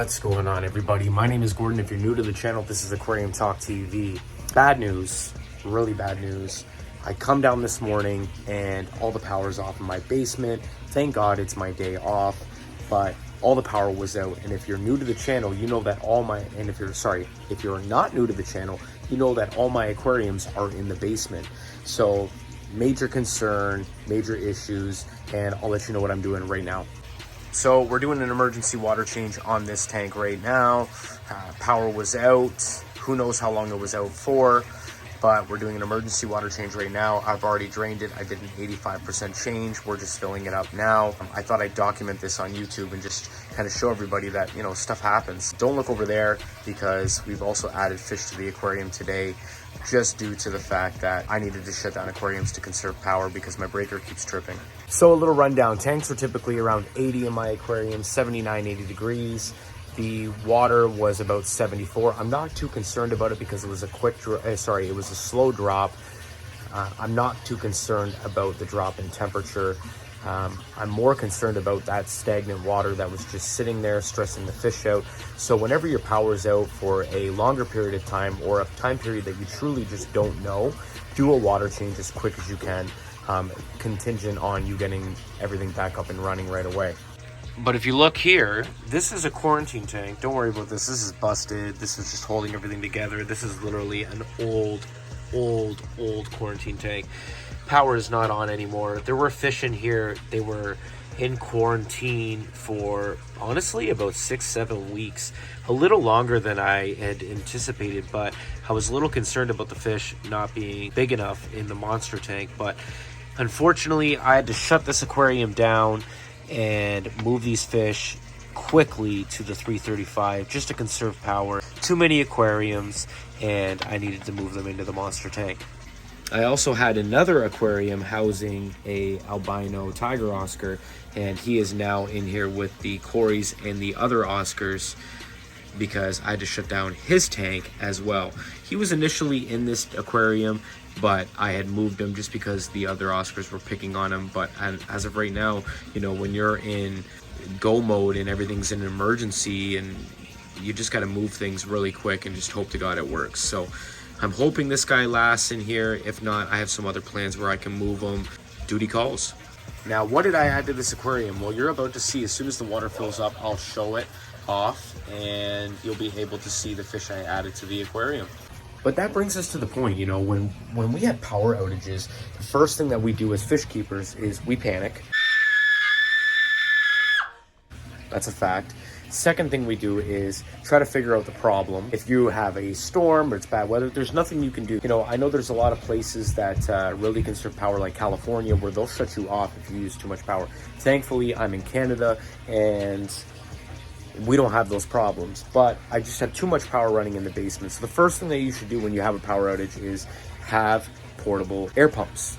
What's going on, everybody? My name is Gordon. If you're new to the channel, this is Aquarium Talk TV. Bad news, really bad news. I come down this morning and all the power's off in my basement. Thank God it's my day off, but all the power was out. And if you're new to the channel, you know that if you're not new to the channel, you know that all my aquariums are in the basement. So major concern, major issues, and I'll let you know what I'm doing right now. So we're doing an emergency water change on this tank right now. Power was out. Who knows how long it was out for, but we're doing an emergency water change right now. I've already drained it. I did an 85% change. We're just filling it up now. I thought I'd document this on YouTube and just kind of show everybody that, you know, stuff happens. Don't look over there because we've also added fish to the aquarium today, just due to the fact that I needed to shut down aquariums to conserve power because my breaker keeps tripping. So a little rundown. Tanks are typically around 80 in my aquarium, 79, 80 degrees. The water was about 74. I'm not too concerned about it because it was it was a slow drop. I'm not too concerned about the drop in temperature. I'm more concerned about that stagnant water that was just sitting there stressing the fish out. So whenever your power is out for a longer period of time or a time period that you truly just don't know, do a water change as quick as you can, contingent on you getting everything back up and running right away. But if you look here, this is a quarantine tank. Don't worry about this. This is busted. This is just holding everything together. This is literally an old quarantine tank. Power is not on anymore. There were fish in here. They were in quarantine for honestly about 6-7 weeks, a little longer than I had anticipated, but I was a little concerned about the fish not being big enough in the monster tank. But unfortunately, I had to shut this aquarium down and move these fish quickly to the 335 just to conserve power. Too many aquariums, and I needed to move them into the monster tank. I also had another aquarium housing a albino tiger Oscar, and he is now in here with the Corys and the other Oscars because I had to shut down his tank as well. He was initially in this aquarium, but I had moved him just because the other Oscars were picking on him. But as of right now, you know, when you're in go mode and everything's in an emergency, and you just got to move things really quick and just hope to God it works. So I'm hoping this guy lasts in here. If not, I have some other plans where I can move him. Duty calls. Now, what did I add to this aquarium? Well, you're about to see. As soon as the water fills up, I'll show it off and you'll be able to see the fish I added to the aquarium. But that brings us to the point, you know, when we have power outages, the first thing that we do as fish keepers is we panic. That's a fact. Second thing we do is try to figure out the problem. If you have a storm or it's bad weather, there's nothing you can do. You know, I know there's a lot of places that really conserve power, like California, where they'll shut you off if you use too much power. Thankfully, I'm in Canada and we don't have those problems, but I just have too much power running in the basement. So the first thing that you should do when you have a power outage is have portable air pumps.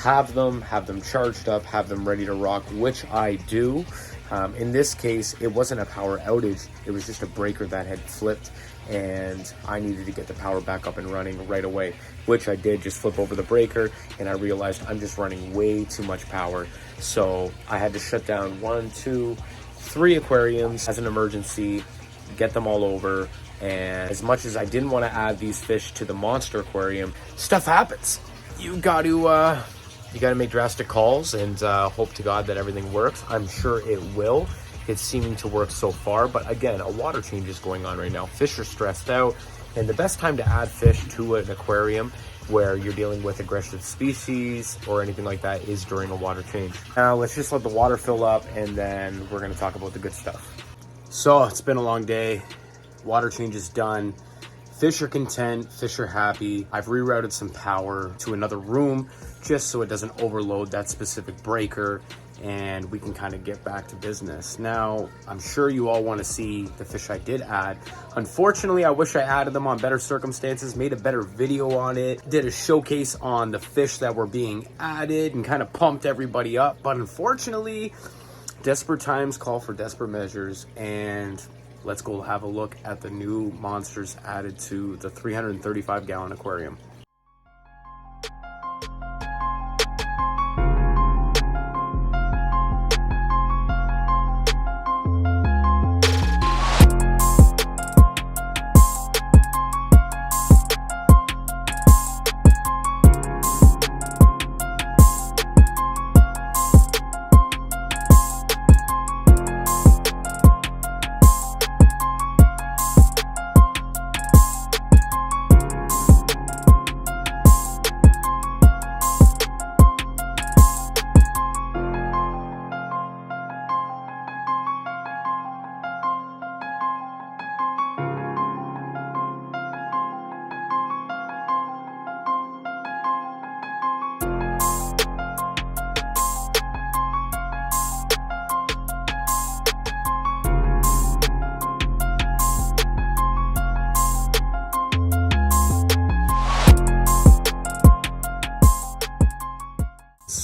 Have them charged up, have them ready to rock, which I do. In this case, it wasn't a power outage. It was just a breaker that had flipped and I needed to get the power back up and running right away, which I did. Just flip over the breaker and I realized I'm just running way too much power. So I had to shut down 1, 2, 3 aquariums as an emergency, get them all over. And as much as I didn't want to add these fish to the monster aquarium, stuff happens. You got to make drastic calls and hope to God that everything works. I'm sure it will. It's seeming to work so far, but again, a water change is going on right now. Fish are stressed out, and the best time to add fish to an aquarium where you're dealing with aggressive species or anything like that is during a water change. Now let's just let the water fill up and then we're going to talk about the good stuff. So it's been a long day. Water change is done. Fish are content, fish are happy. I've rerouted some power to another room just so it doesn't overload that specific breaker and we can kind of get back to business. Now, I'm sure you all want to see the fish I did add. Unfortunately, I wish I added them on better circumstances, made a better video on it, did a showcase on the fish that were being added and kind of pumped everybody up. But unfortunately, desperate times call for desperate measures, and let's go have a look at the new monsters added to the 335-gallon aquarium.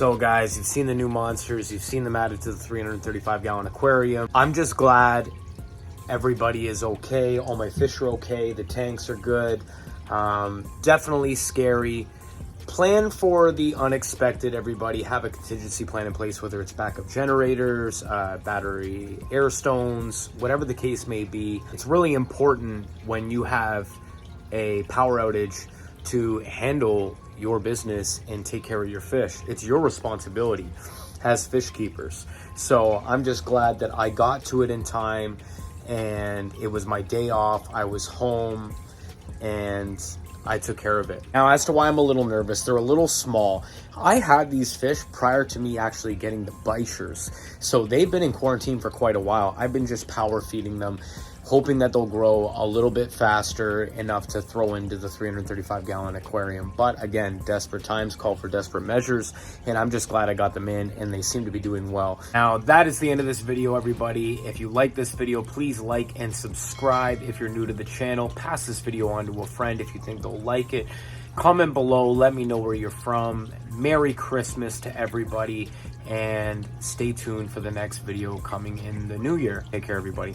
So guys, you've seen the new monsters, you've seen them added to the 335 gallon aquarium. I'm just glad everybody is okay. All my fish are okay. The tanks are good. Definitely scary. Plan for the unexpected, everybody. Have a contingency plan in place, whether it's backup generators, battery air stones, whatever the case may be. It's really important when you have a power outage to handle your business and take care of your fish. It's your responsibility as fish keepers. So I'm just glad that I got to it in time, and it was my day off. I was home and I took care of it. Now, as to why I'm a little nervous, they're a little small. I had these fish prior to me actually getting the bichers. So they've been in quarantine for quite a while. I've been just power feeding them, hoping that they'll grow a little bit faster, enough to throw into the 335 gallon aquarium. But again, desperate times call for desperate measures, and I'm just glad I got them in, and they seem to be doing well. Now, that is the end of this video, everybody. If you like this video, please like and subscribe. If you're new to the channel, pass this video on to a friend if you think they'll like it. Comment below, let me know where you're from. Merry Christmas to everybody, and stay tuned for the next video coming in the new year. Take care, everybody.